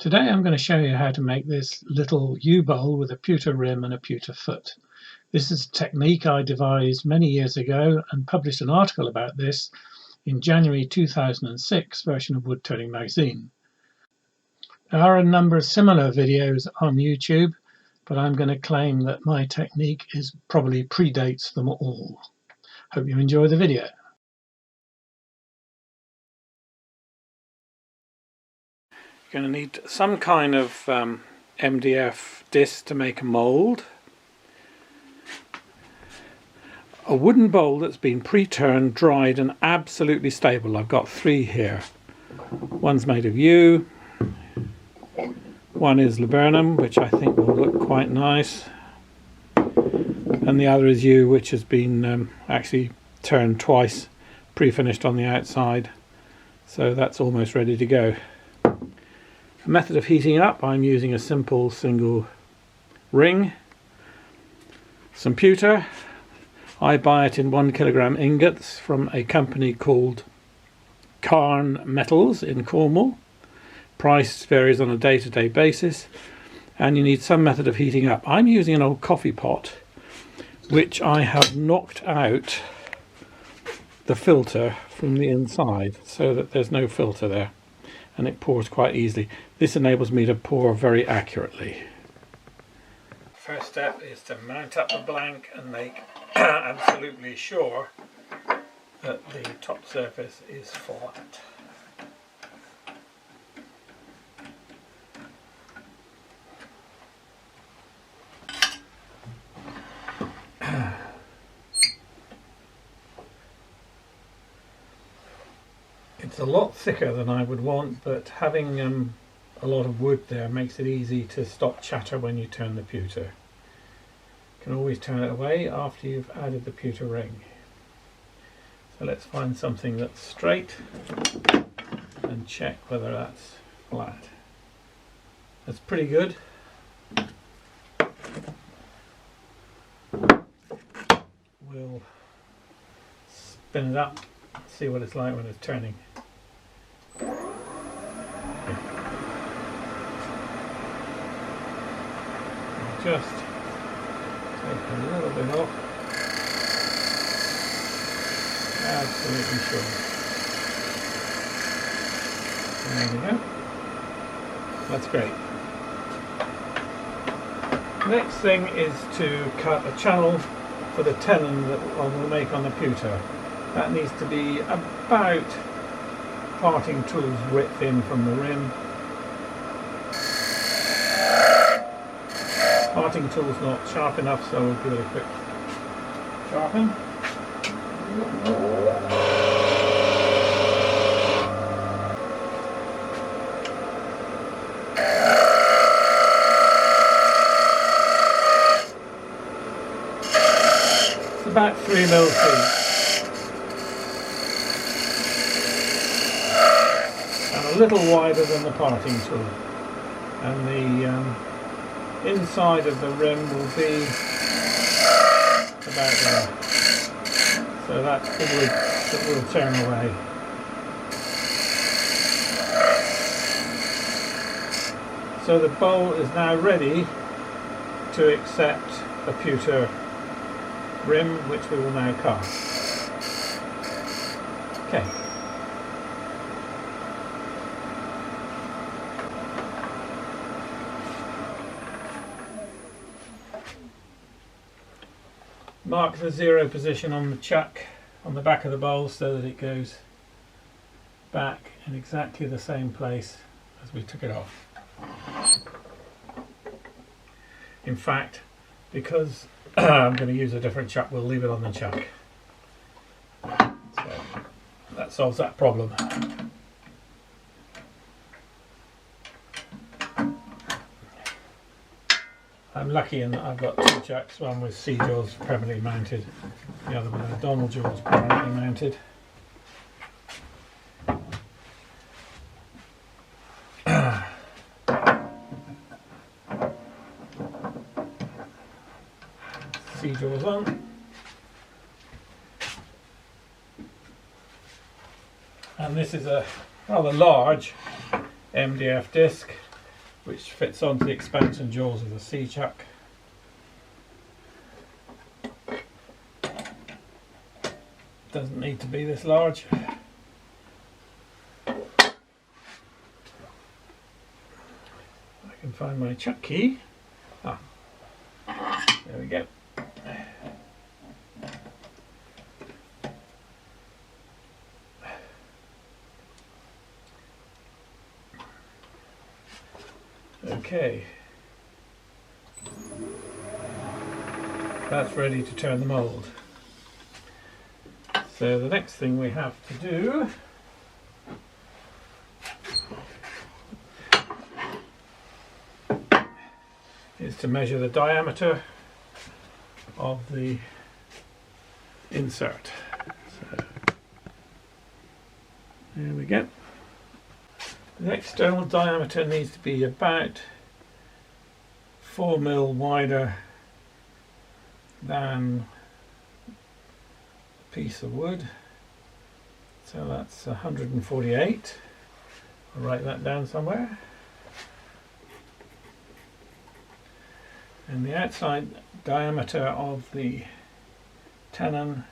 Today I'm going to show you how to make this little U-bowl with a pewter rim and a pewter foot. This is a technique I devised many years ago and published an article about this in January 2006 version of Woodturning Magazine. There are a number of similar videos on YouTube, but I'm going to claim that my technique probably predates them all. Hope you enjoy the video. You're going to need some kind of MDF disc to make a mould, a wooden bowl that's been pre-turned, dried and absolutely stable. I've got 3 here. One's made of yew, one is laburnum, which I think will look quite nice, and the other is yew, which has been actually turned twice, pre-finished on the outside, so that's almost ready to go. A method of heating up, I'm using a simple single ring, some pewter. I buy it in 1 kilogram ingots from a company called Cairn Metals in Cornwall. Price varies on a day-to-day basis, and you need some method of heating up. I'm using an old coffee pot which I have knocked out the filter from the inside so that there's no filter there, and it pours quite easily. This enables me to pour very accurately. First step is to mount up the blank and make absolutely sure that the top surface is flat. It's a lot thicker than I would want, but having a lot of wood there makes it easy to stop chatter when you turn the pewter. You can always turn it away after you've added the pewter ring. So let's find something that's straight and check whether that's flat. That's pretty good. We'll spin it up, see what it's like when it's turning. Just take a little bit off. Absolutely sure. There we go. That's great. Next thing is to cut a channel for the tenon that I will make on the pewter. That needs to be about parting tool's width in from the rim. Parting tool's not sharp enough, so we'll give it a quick sharpen. It's about 3 mil deep. A little wider than the parting tool, and the inside of the rim will be about there, so that's the wood that will turn away. So the bowl is now ready to accept a pewter rim, which we will now cast. Okay. Mark the 0 position on the chuck on the back of the bowl so that it goes back in exactly the same place as we took it off. In fact, because I'm going to use a different chuck, we'll leave it on the chuck. So that solves that problem. I'm lucky in that I've got 2 chucks, one with C-jaws permanently mounted, the other with a Donald jaws permanently mounted. C-jaws on. And this is a rather large MDF disc, which fits onto the expansion jaws of the sea chuck. Doesn't need to be this large. I can find my chuck key. Ah, there we go. Okay, that's ready to turn the mould. So the next thing we have to do is to measure the diameter of the insert. So there we go. The external diameter needs to be about 4 mm wider than a piece of wood, so that's 148. I'll write that down somewhere. And the outside diameter of the tenon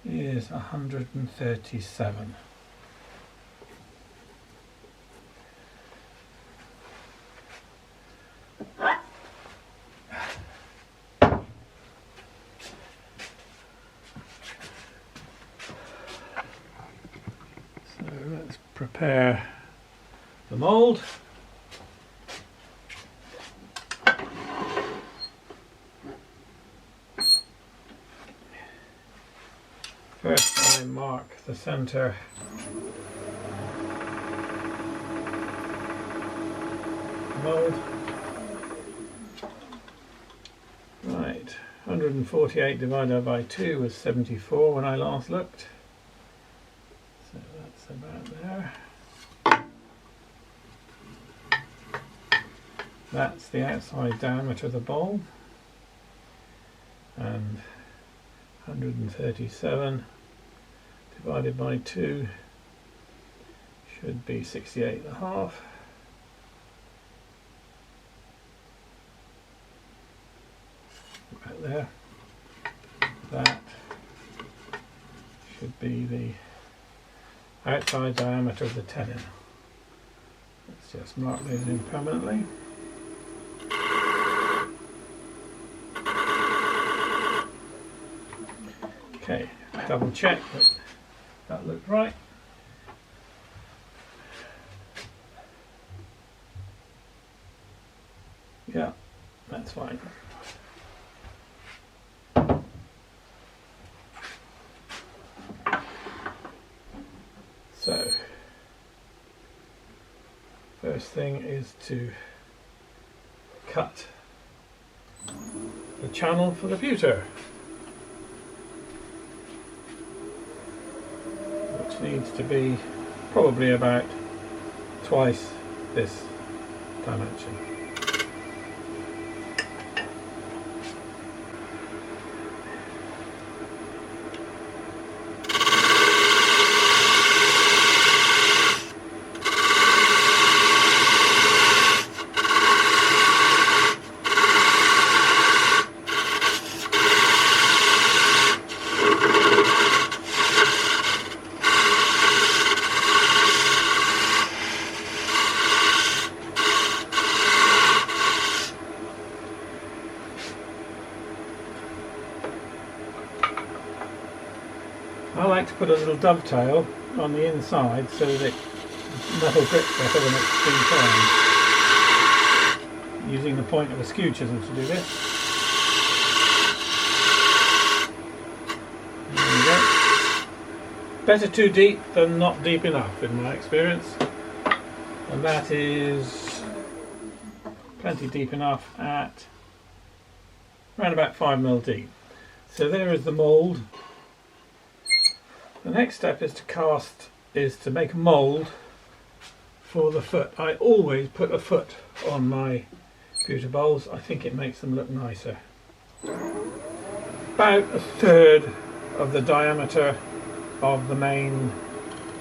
is 137. So let's prepare the mould. First I mark the centre mould. Right, 148 divided by 2 was 74 when I last looked. So that's about there. That's the outside diameter of the bowl. And 137 divided by 2 should be 68.5. Right there. That should be the outside diameter of the tenon. Let's just mark those in permanently. Okay, double check that that looked right. Yeah, that's fine. So, first thing is to cut the channel for the pewter, which needs to be probably about twice this dimension. I like to put a little dovetail on the inside so that it metal grips better when it's being turned, using the point of a skew chisel to do this. There we go. Better too deep than not deep enough in my experience, and that is plenty deep enough at around about 5 mm deep. So there is the mould. The next step is to make a mould for the foot. I always put a foot on my pewter bowls. I think it makes them look nicer. About 1/3 of the diameter of the main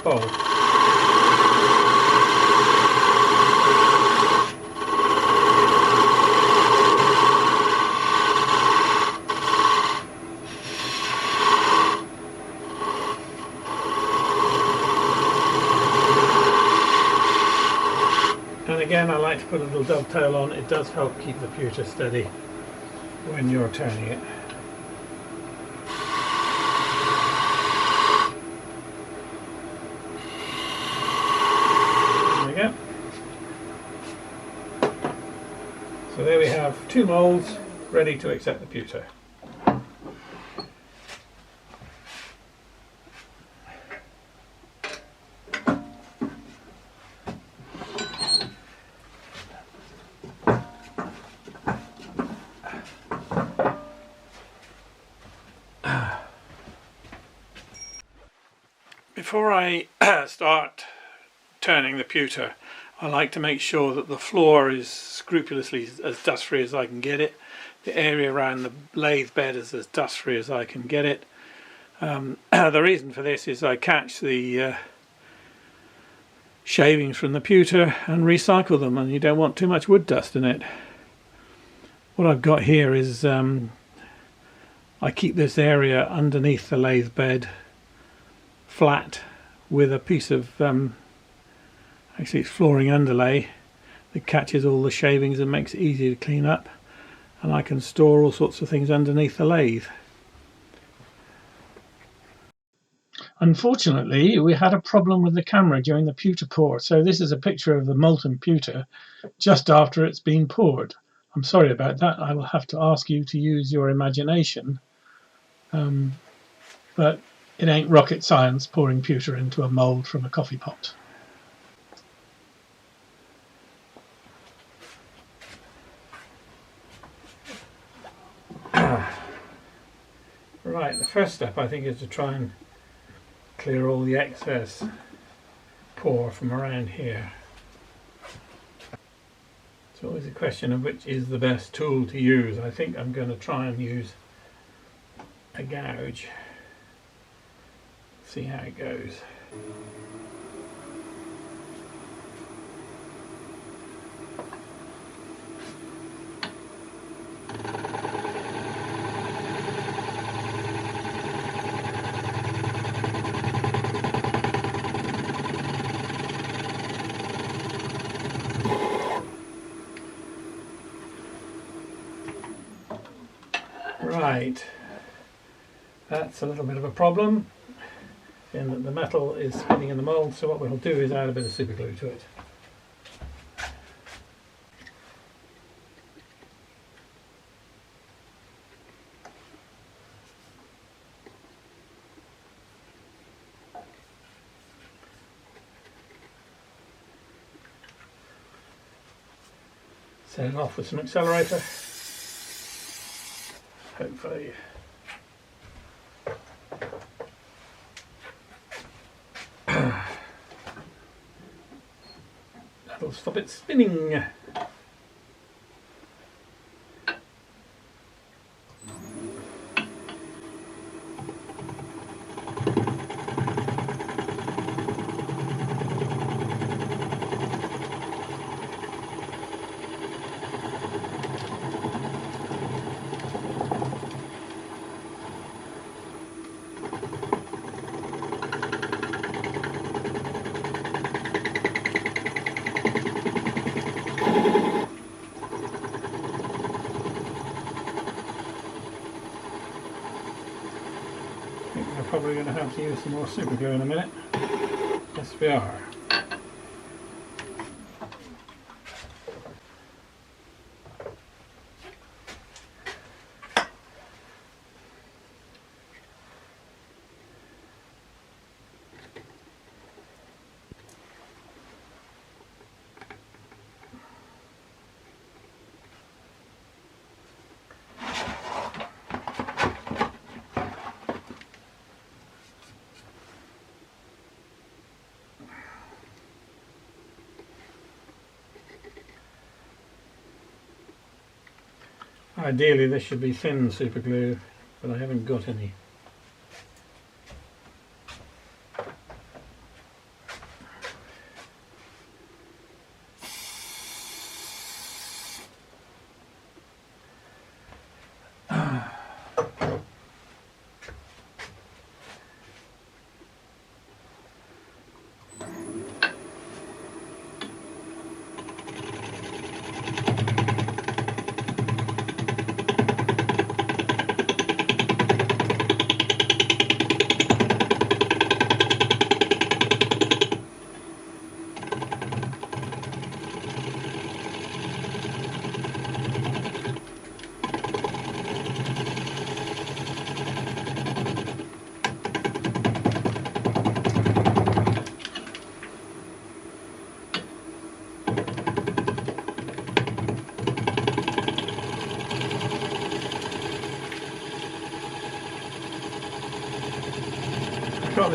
bowl. And again, I like to put a little dovetail on. It does help keep the pewter steady when you're turning it. There we go. So there we have 2 moulds ready to accept the pewter. Before I start turning the pewter, I like to make sure that the floor is scrupulously as dust free as I can get it. The area around the lathe bed is as dust free as I can get it. The reason for this is I catch the shavings from the pewter and recycle them, and you don't want too much wood dust in it. What I've got here is I keep this area underneath the lathe bed flat with a piece of actually it's flooring underlay that catches all the shavings and makes it easy to clean up, and I can store all sorts of things underneath the lathe. Unfortunately, we had a problem with the camera during the pewter pour, so this is a picture of the molten pewter just after it's been poured. I'm sorry about that. I will have to ask you to use your imagination, but it ain't rocket science pouring pewter into a mould from a coffee pot. Right, the first step I think is to try and clear all the excess pour from around here. It's always a question of which is the best tool to use. I think I'm going to try and use a gouge. See how it goes. Right, that's a little bit of a problem in that the metal is spinning in the mould, so what we'll do is add a bit of super glue to it. Set it off with some accelerator. Hopefully that'll stop it spinning. We're probably going to have to use some more super glue in a minute. Yes, we are. Ideally this should be thin super glue, but I haven't got any.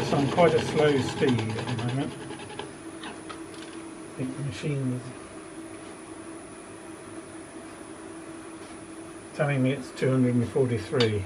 this on quite a slow speed at the moment. I think the machine is telling me it's 243.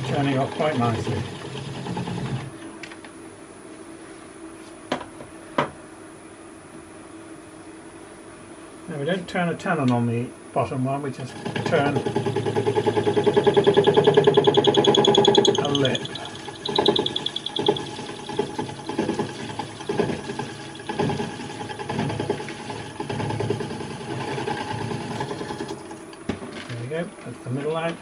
Turning off quite nicely. Now we don't turn a tenon on the bottom one, we just turn a lip. There we go, that's the middle out.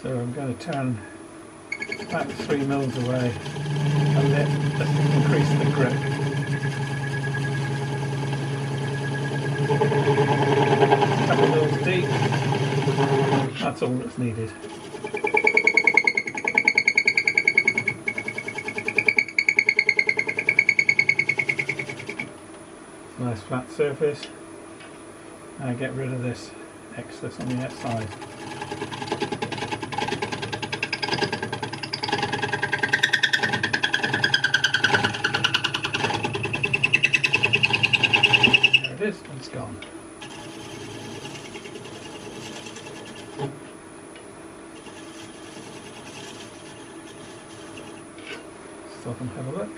So I'm going to turn about 3 mils away and let increase the grip. A couple mils deep, that's all that's needed. Nice flat surface. Now get rid of this excess on the outside. It's gone. Stop and have a look.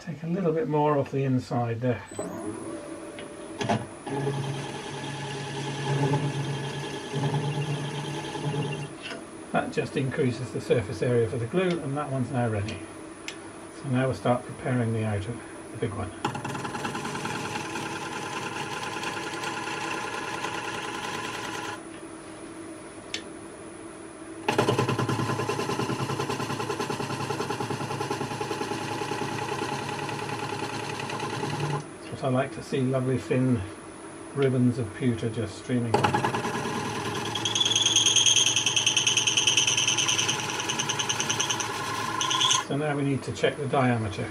Take a little bit more off the inside there. That just increases the surface area for the glue, and that one's now ready. So now we'll start preparing the outer, the big one. That's what I like to see, lovely thin ribbons of pewter just streaming. So now we need to check the diameter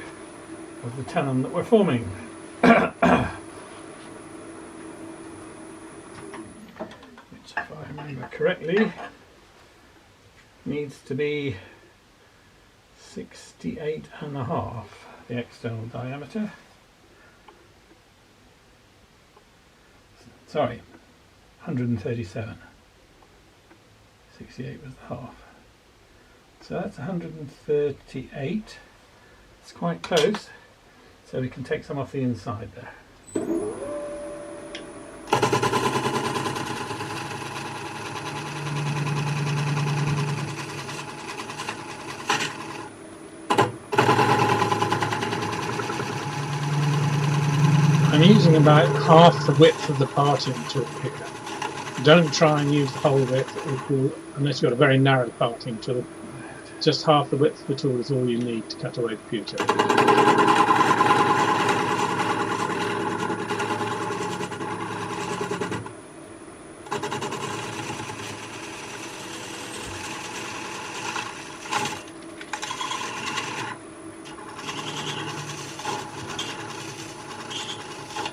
of the tenon that we're forming. Which, if I remember correctly, needs to be 68.5, the external diameter. Sorry, 137. 68 was the half. So that's 138. It's quite close, so we can take some off the inside there. I'm using about half the width of the parting tool here. Don't try and use the whole width unless you've got a very narrow parting tool. Just half the width of the tool is all you need to cut away the pewter.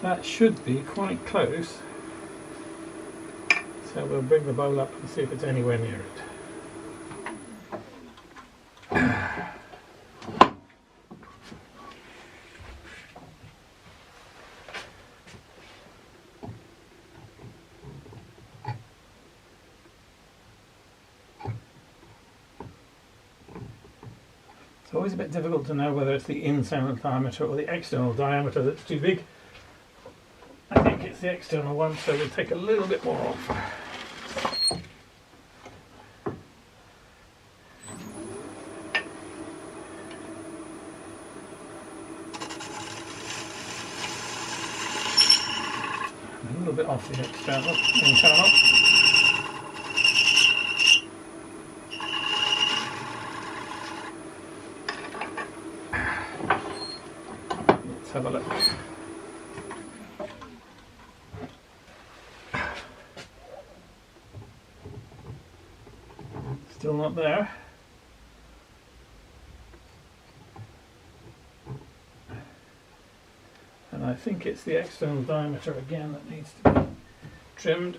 That should be quite close, so we'll bring the bowl up and see if it's anywhere near it. It's always a bit difficult to know whether it's the internal diameter or the external diameter that's too big. I think it's the external one, so we'll take a little bit more off. A little bit off off the internal. Let's have a look. Still not there. And I think it's the external diameter again that needs to be trimmed.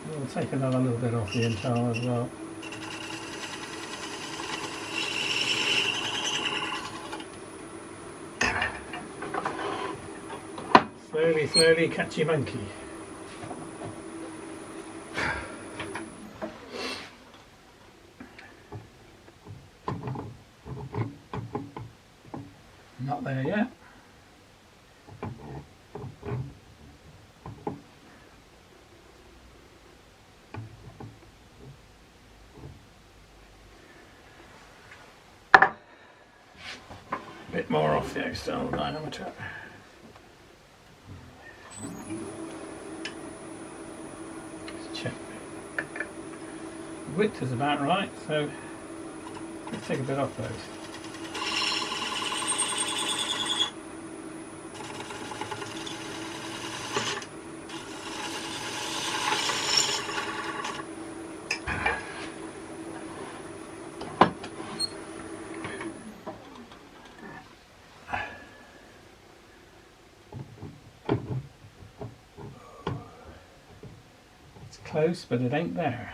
We'll take another little bit off the internal as well. Slowly, slowly, catchy monkey. Not there yet. A bit more off the external diameter. Check. Width is about right, so let's take a bit off those. It's close, but it ain't there.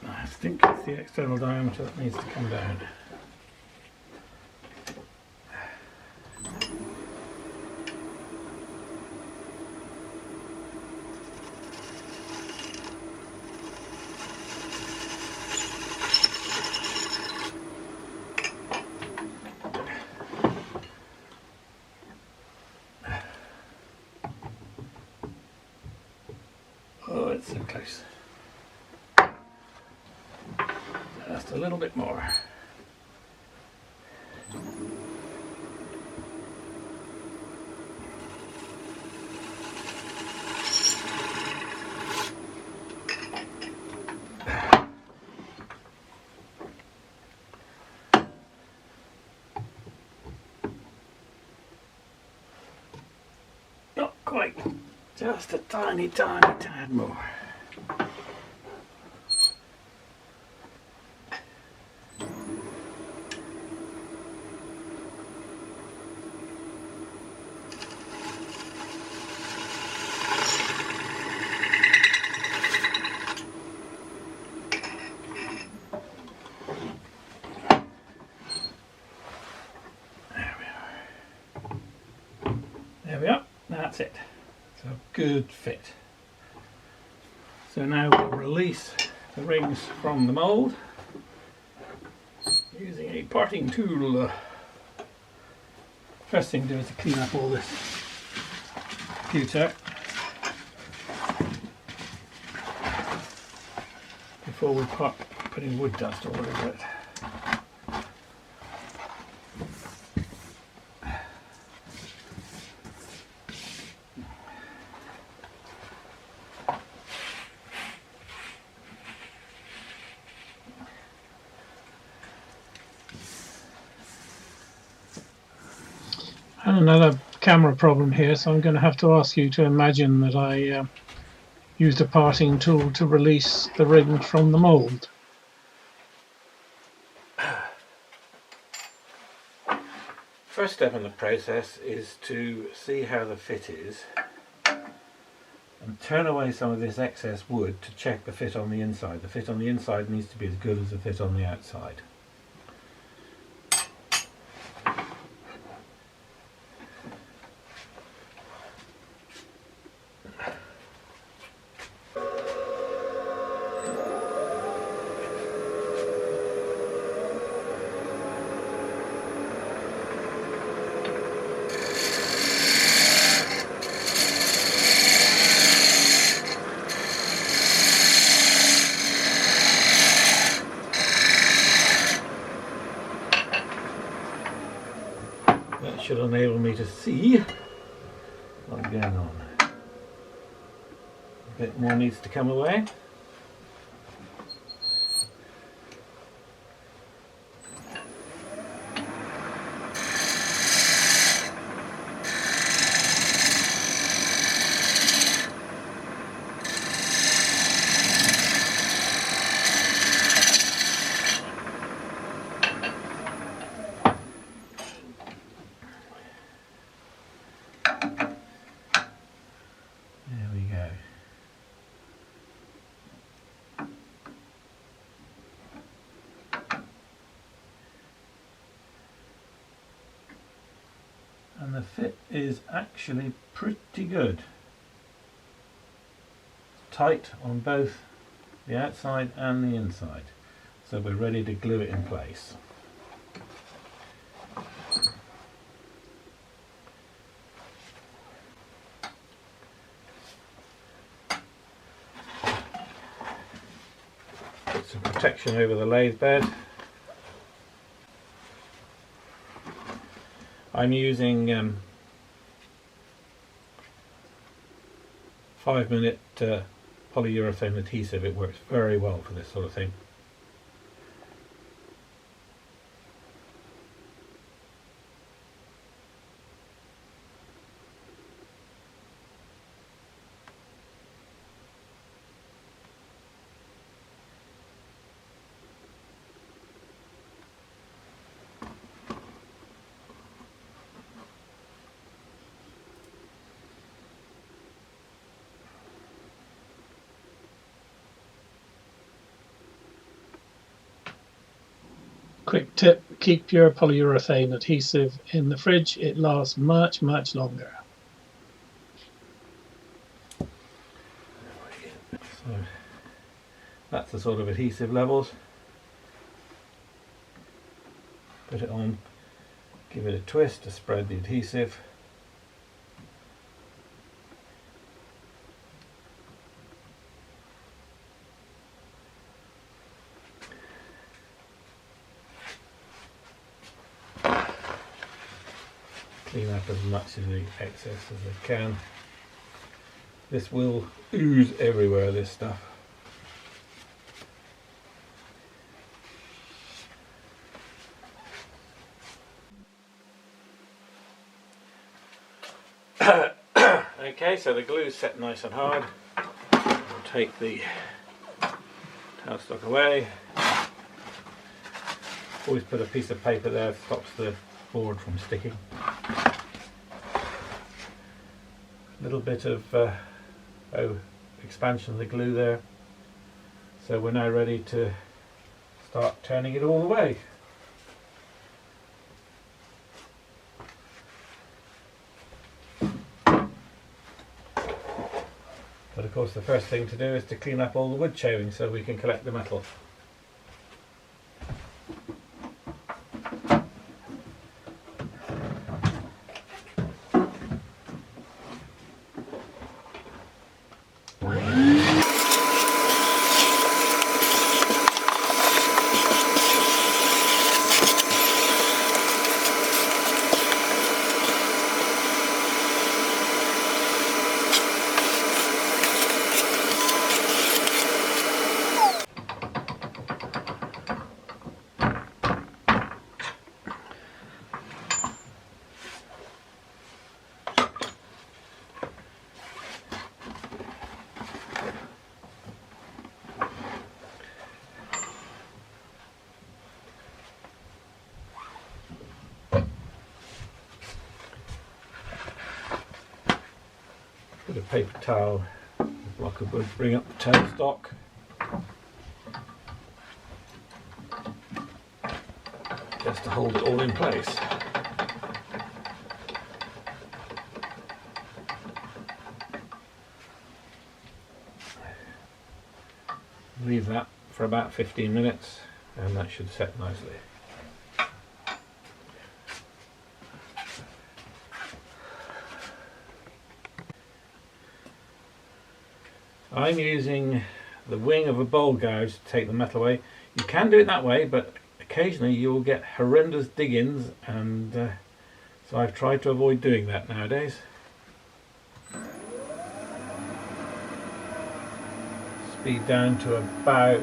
I think it's the external diameter that needs to come down. Oh, it's so close. Just a little bit more. Not quite. Just a tiny, tiny tad more. There we are. That's it. So good fit. So now we'll release the rings from the mould using a parting tool. First thing to do is to clean up all this pewter before we start putting wood dust all over it. And another camera problem here, so I'm going to have to ask you to imagine that I used a parting tool to release the ring from the mould. First step in the process is to see how the fit is and turn away some of this excess wood to check the fit on the inside. The fit on the inside needs to be as good as the fit on the outside. That should enable me to see what's going on. A bit more needs to come away. And the fit is actually pretty good. Tight on both the outside and the inside. So we're ready to glue it in place. Put some protection over the lathe bed. I'm using 5-minute polyurethane adhesive. It works very well for this sort of thing. Quick tip, keep your polyurethane adhesive in the fridge. It lasts much longer. So that's the sort of adhesive levels. Put it on, give it a twist to spread the adhesive. Clean up as much of the excess as I can. This will ooze everywhere, this stuff. Okay, so the glue's set nice and hard. I'll take the tailstock away. Always put a piece of paper there, stops the board from sticking. A little bit of expansion of the glue there. So we're now ready to start turning it all the way. But of course the first thing to do is to clean up all the wood shavings so we can collect the metal. Put a paper towel, a block of wood, bring up the tailstock. Just to hold it all in place. Leave that for about 15 minutes and that should set nicely. I'm using the wing of a bowl gouge to take the metal away. You can do it that way, but occasionally you'll get horrendous dig-ins and So I've tried to avoid doing that nowadays. Speed down to about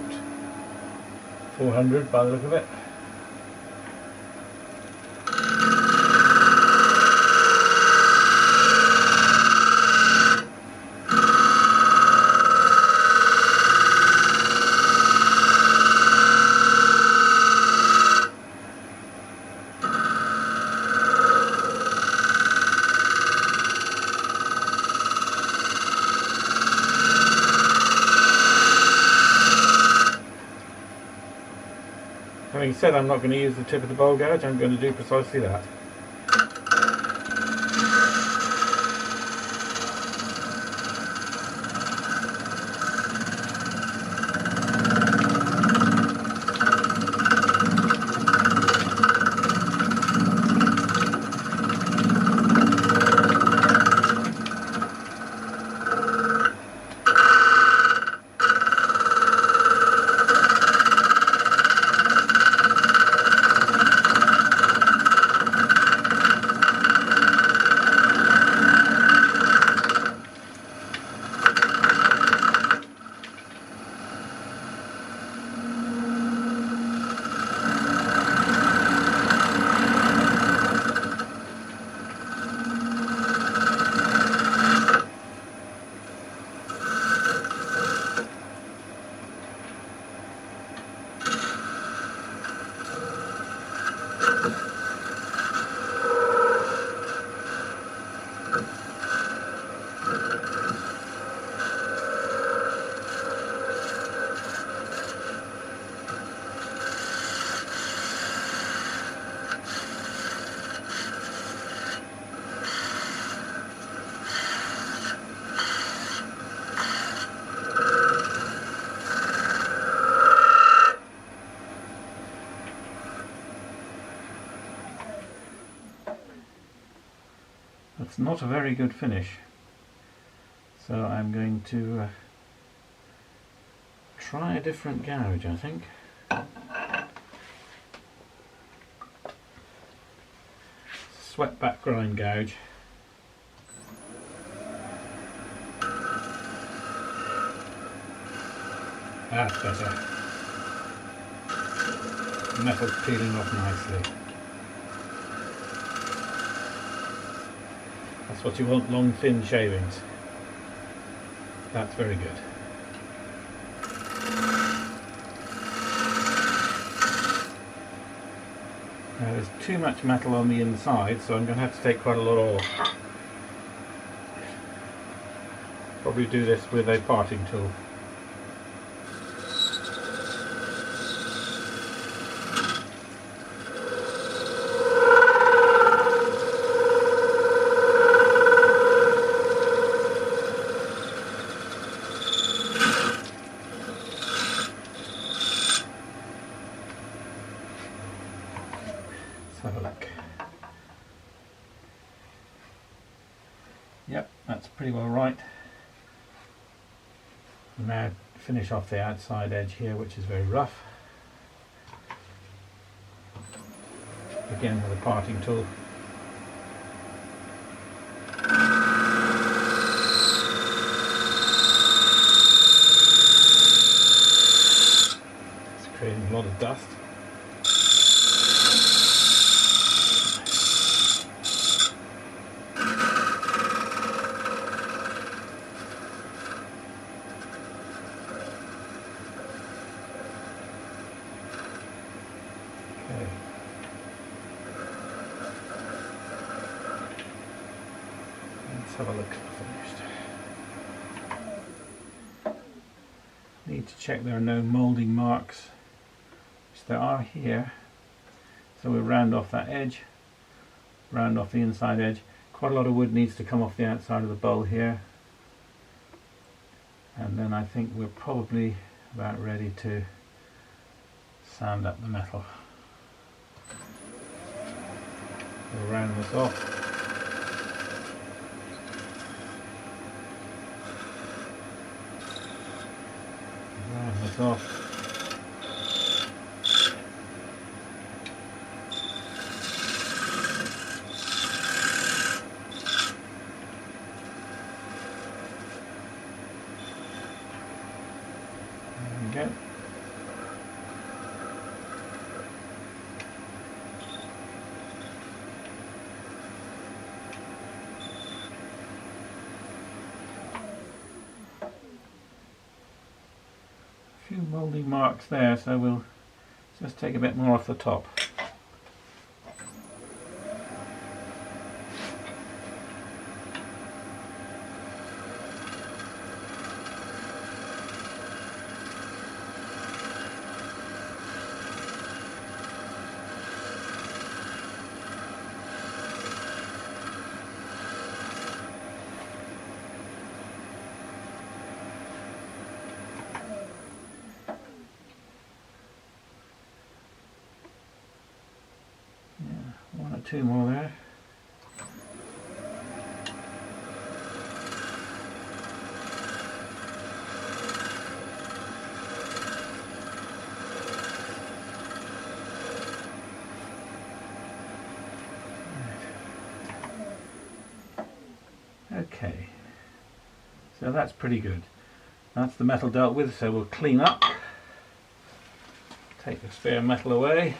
400 by the look of it. Having said I'm not going to use the tip of the bowl gouge, I'm going to do precisely that. That's not a very good finish, so I'm going to try a different gouge, I think. Swept back grind gouge. That's better. The metal's peeling off nicely. That's what you want, long thin shavings. That's very good. Now there's too much metal on the inside, so I'm going to have to take quite a lot off. Probably do this with a parting tool. Have a look. Yep, that's pretty well right. Now finish off the outside edge here, which is very rough. Again with a parting tool. It's creating a lot of dust. Let's have a look at the finished. Need to check there are no moulding marks, which there are here. So we'll round off that edge, round off the inside edge. Quite a lot of wood needs to come off the outside of the bowl here. And then I think we're probably about ready to sand up the metal. We'll round this off. Round this off. few moulding marks there, so we'll just take a bit more off the top. One or two more there. Okay, so that's pretty good. That's the metal dealt with, so we'll clean up, take the spare metal away.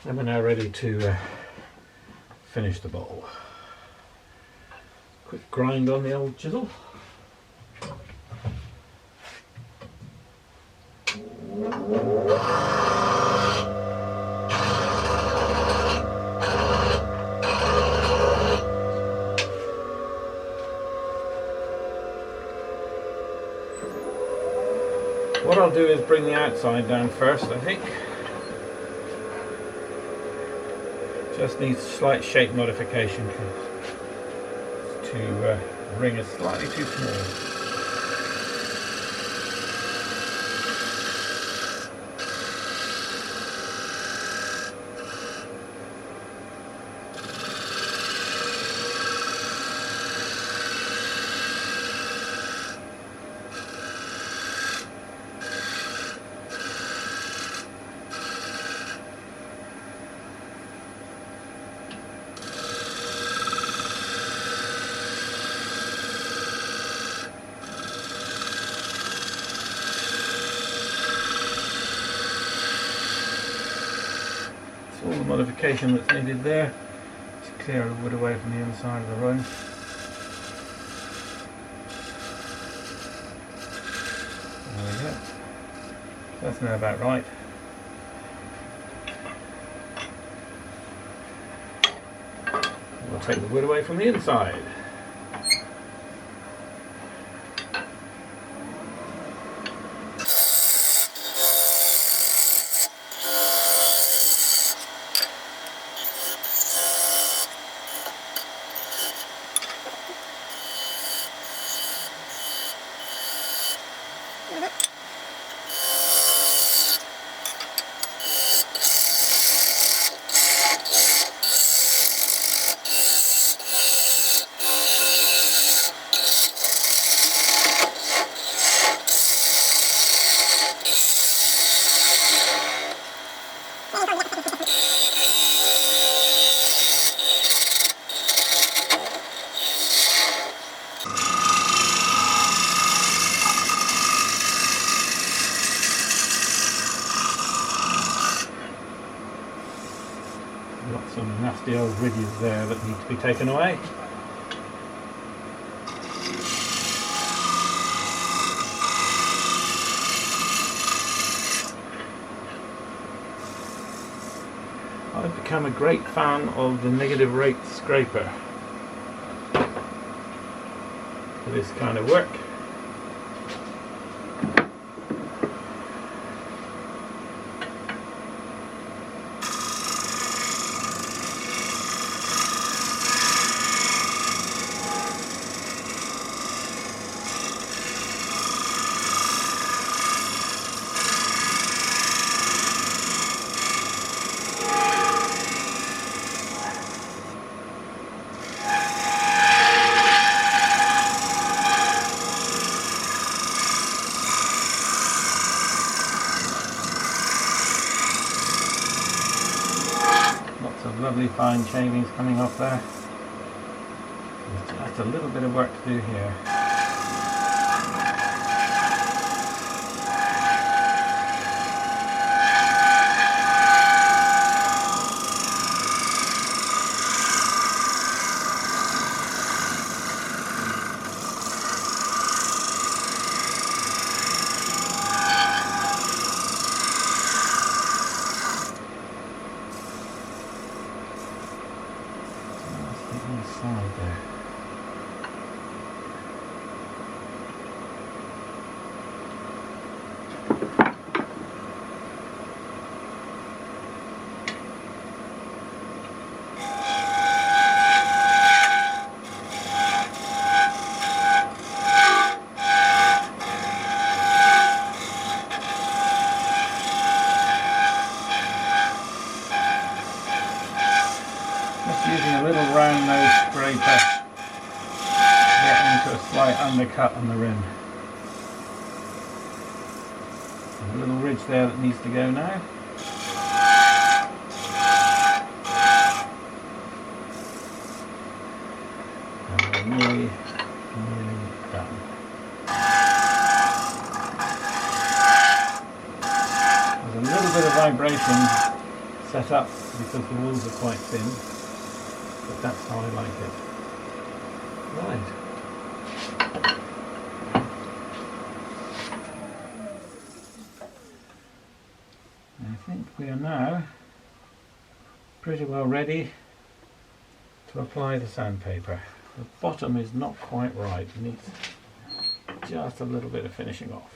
And we're now ready to finish the bowl. Quick grind on the old chisel. What I'll do is bring the outside down first, I think. Just needs slight shape modification to ring is slightly too small. All the modification that's needed there to clear the wood away from the inside of the run. There we go. That's now about right. We'll take the wood away from the inside. Got some nasty old ridges there that need to be taken away. I've become a great fan of the negative rate scraper for this kind of work. Lovely fine shavings coming off there. There's just a little bit of work to do here. slight undercut on the rim. There's a little ridge there that needs to go now. And we're nearly done. There's a little bit of vibration set up because the walls are quite thin, but that's how I like it. Right. I think we are now pretty well ready to apply the sandpaper. The bottom is not quite right, it needs just a little bit of finishing off.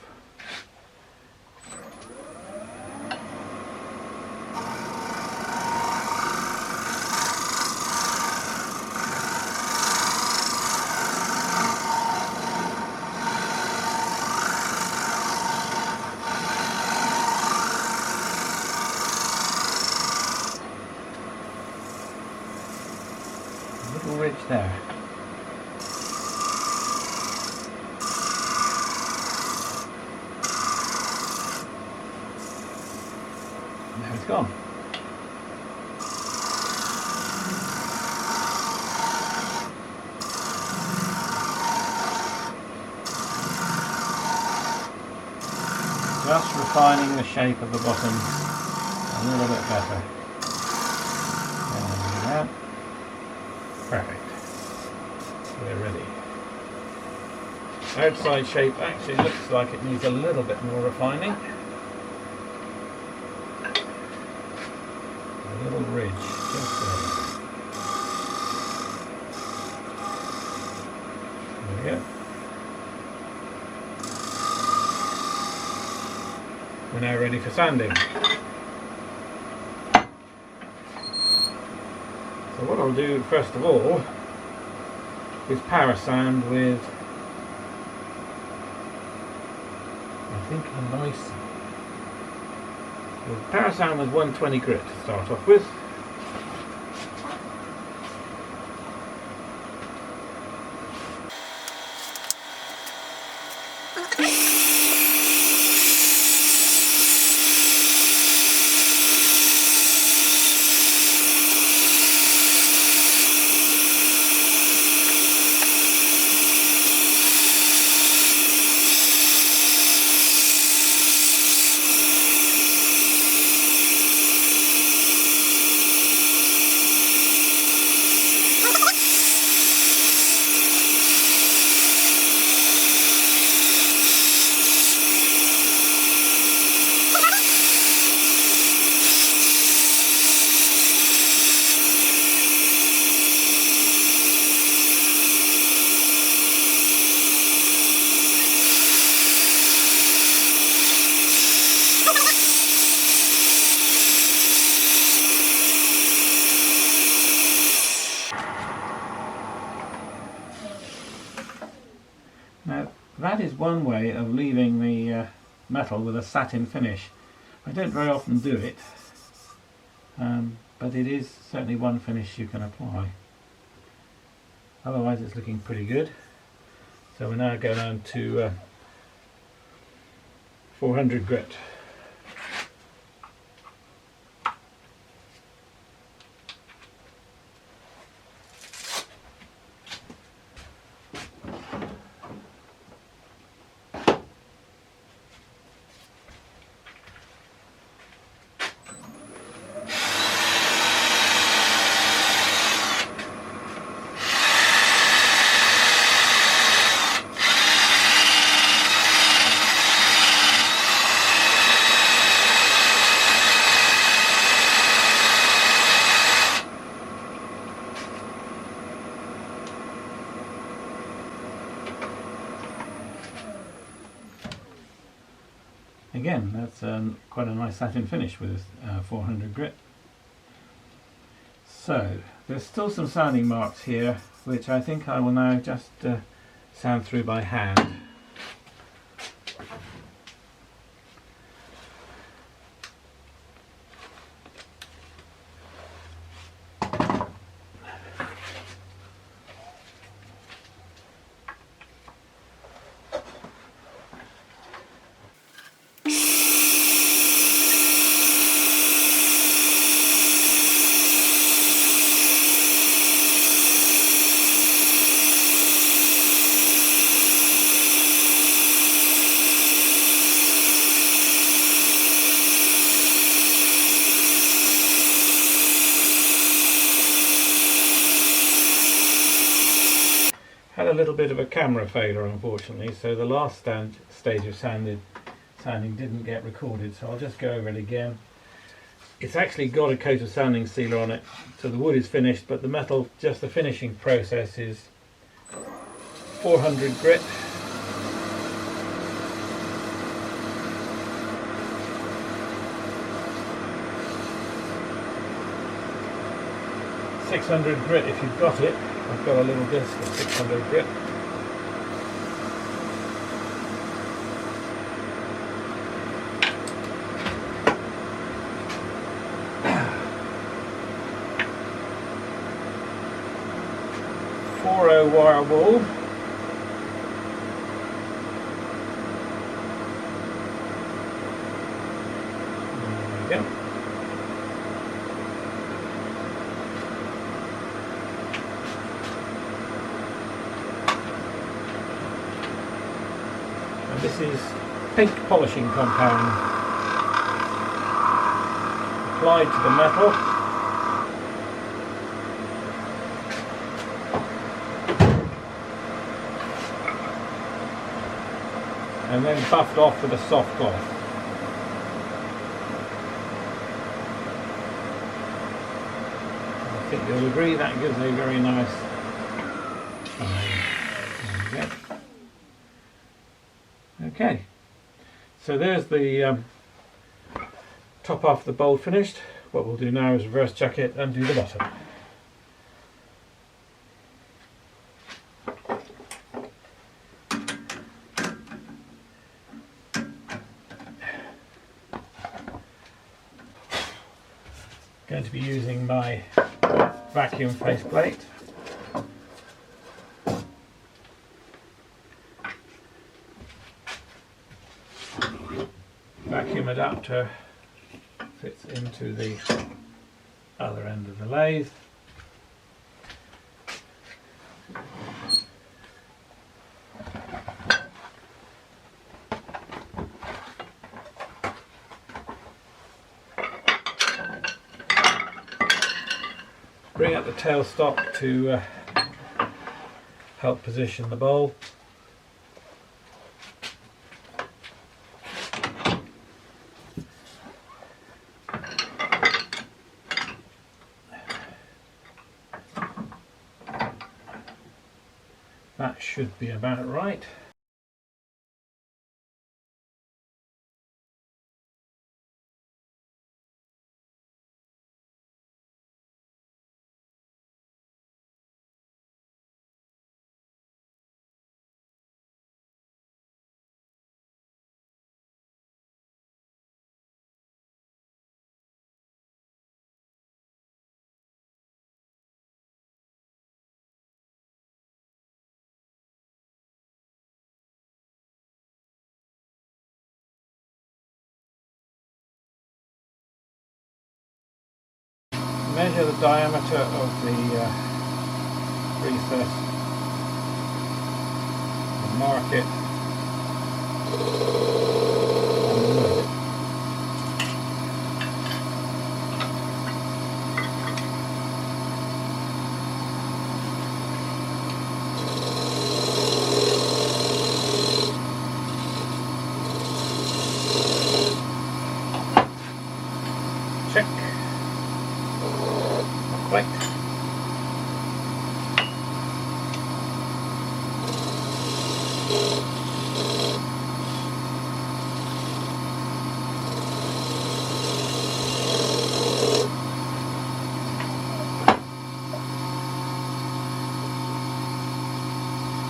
Little ridge there. There it's gone. Just refining the shape of the bottom a little bit better. There. Perfect. We're ready. Outside shape actually looks like it needs a little bit more refining. A little ridge just there. There we go. We're now ready for sanding. So what I'll do first of all is power sand with, I think, a nice, power sand with 120 grit to start off with. Now that is one way of leaving the metal with a satin finish. I don't very often do it, but it is certainly one finish you can apply. Otherwise it's looking pretty good. So we now go down to 400 grit. Again, that's quite a nice satin finish with 400 grit. So, there's still some sanding marks here, which I think I will now just sand through by hand. a little bit of a camera failure, unfortunately, so the last stage of sanding didn't get recorded, so I'll just go over it again. It's actually got a coat of sanding sealer on it, so the wood is finished, but the metal, just the finishing process is 400 grit. .600 grit if you've got it. I've got a little disc of 600 grit. Wire wool. There we go. And this is pink polishing compound applied to the metal. And then buffed off with a soft cloth. I think you'll agree that gives a very nice shine. There we go. Okay, so there's the top half of the bowl finished. What we'll do now is reverse chuck it and do the bottom. Going to be using my vacuum faceplate. Vacuum adapter fits into the other end of the lathe. Bring up the tailstock to help position the bowl. That should be about right. Measure the diameter of the recess and mark it on the wood. Check. Right.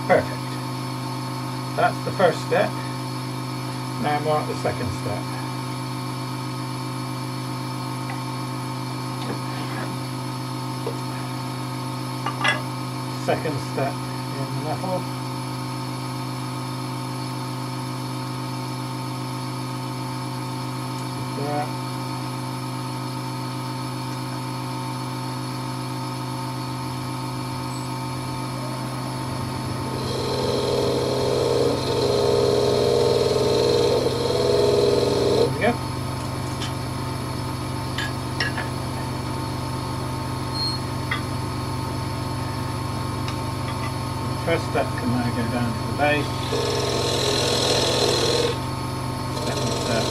Perfect. That's the first step. Now mark the second step. Second step in the metal. There. There we go. first step can now go down to the base. Second step.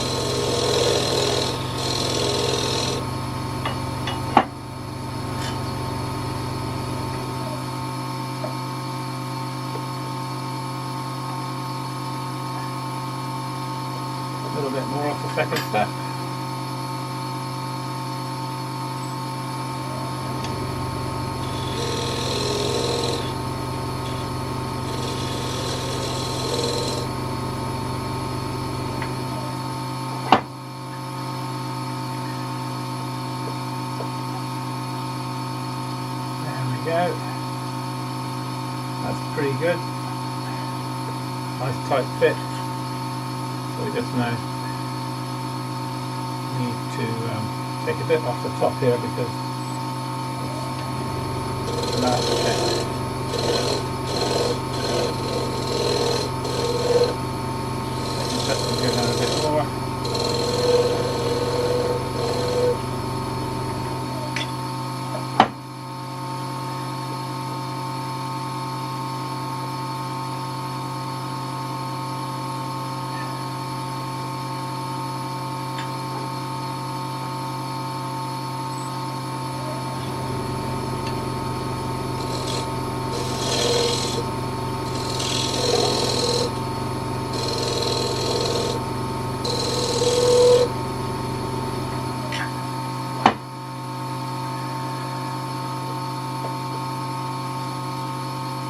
A little bit more off the second step. Go. That's pretty good. Nice tight fit. So we just now need to take a bit off the top here because it's allowed to check. Let them go down a bit more.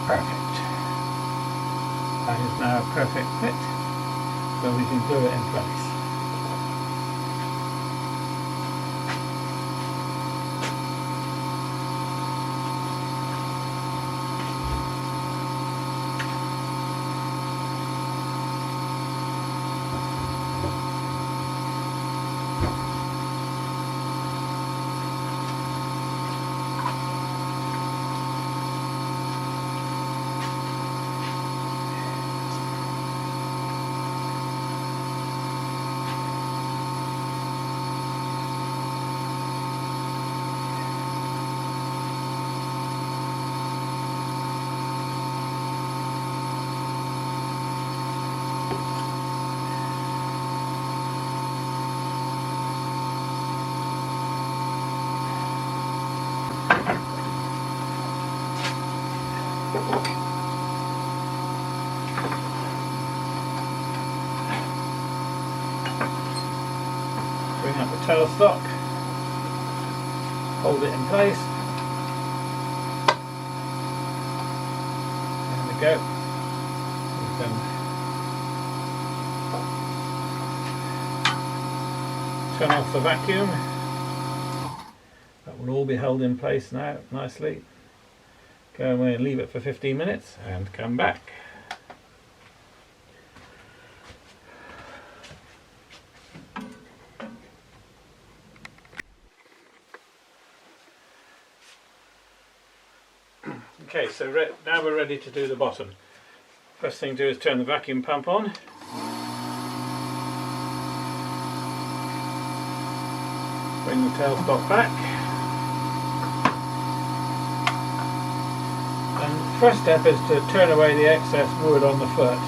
Perfect. That is now a perfect fit, so we can glue it in place. Bring up the tailstock, hold it in place. There we go. We can turn off the vacuum. That will all be held in place now nicely. Go away and leave it for 15 minutes and come back. Okay, so now we're ready to do the bottom. First thing to do is turn the vacuum pump on. Bring the tailstock back. And the first step is to turn away the excess wood on the foot.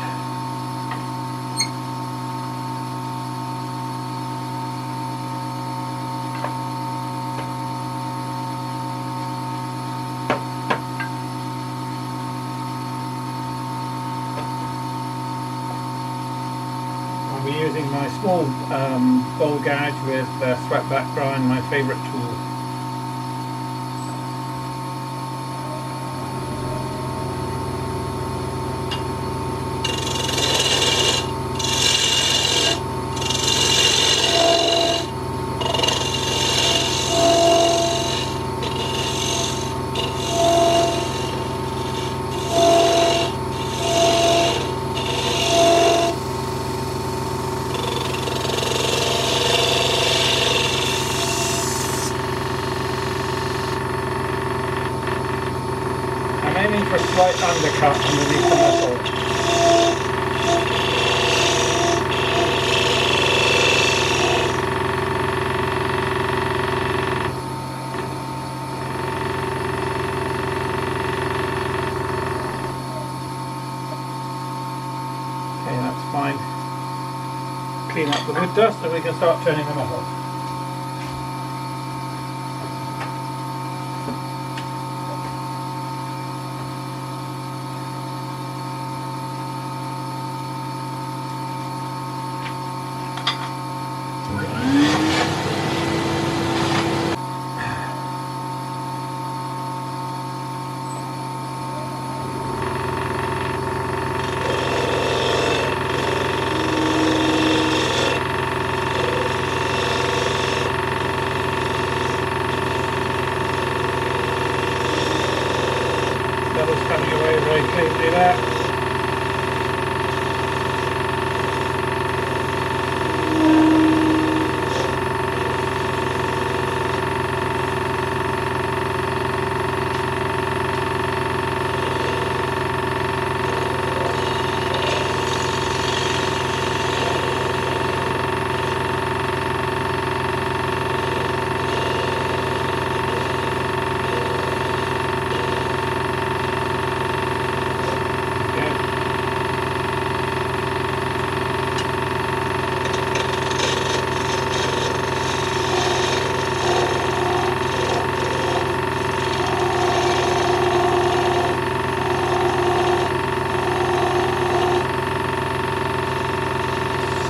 I'll be using my small bowl gouge with swept back grind, my favourite tool. I'm aiming for a slight undercut underneath the metal. Okay, that's fine. Clean up the wood dust so we can start turning the metal. Metal's coming away very cleanly there.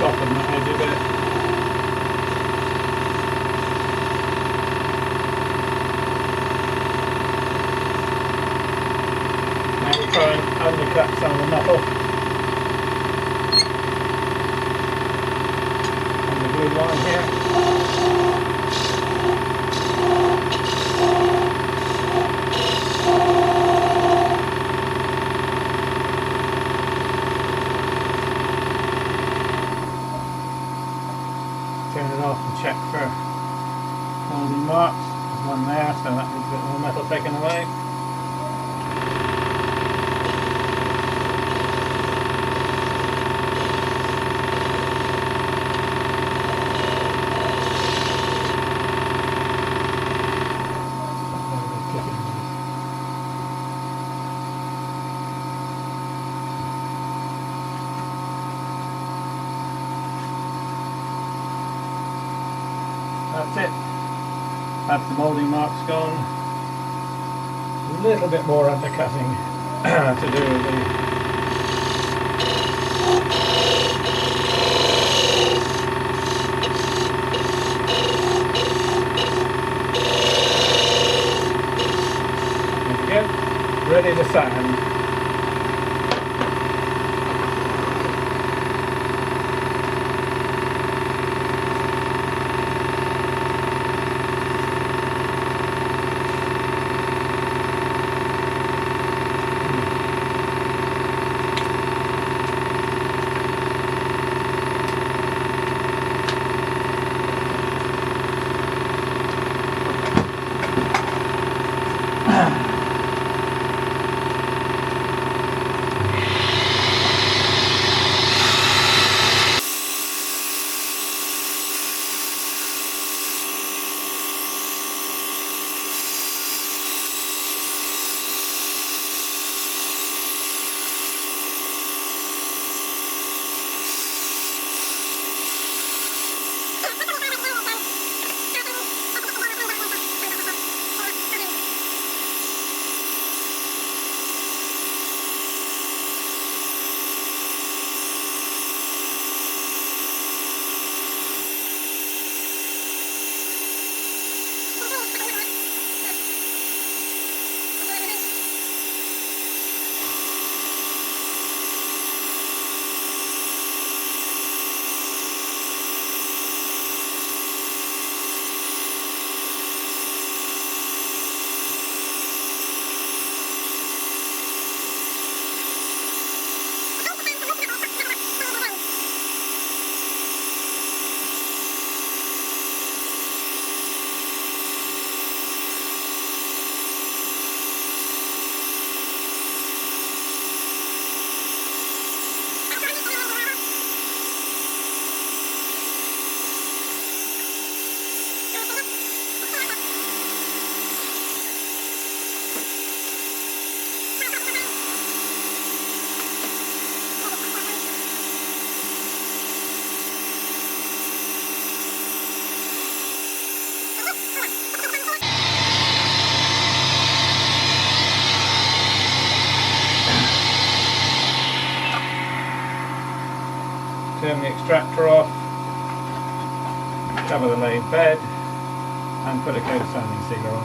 Soften that edge a bit. Now we try and undercut some of the metal on the blue line here. Turn it off and check for holding marks. There's one there, so that needs a bit more metal taken away. That's it. That's the moulding marks gone. A little bit more undercutting to do with the there we go. Ready to sand. turn the extractor off, cover the lathe bed and put a coat of sanding sealer on.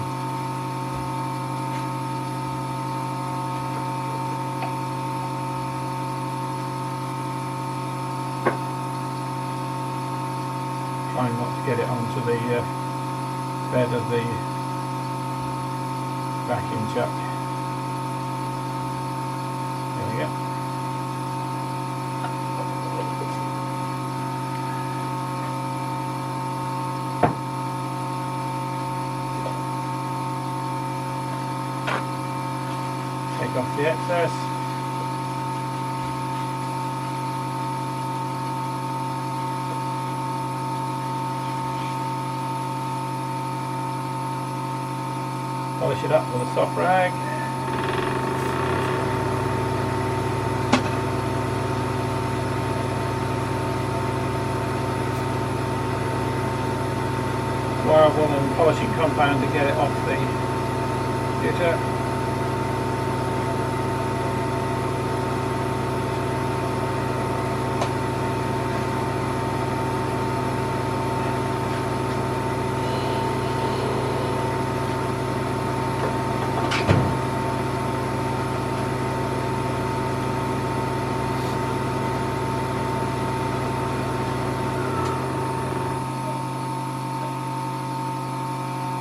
Trying not to get it onto the bed of the vacuum chuck. There we go. Take off the excess. Polish it up with a soft rag. Marble and polishing compound to get it off the computer.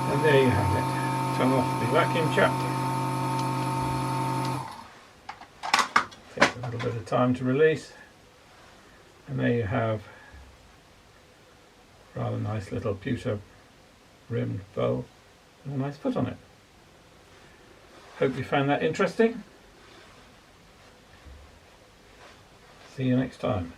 And there you have it. Turn off the vacuum chuck. Takes a little bit of time to release. And there you have a rather nice little pewter rimmed bowl with a nice foot on it. Hope you found that interesting. See you next time.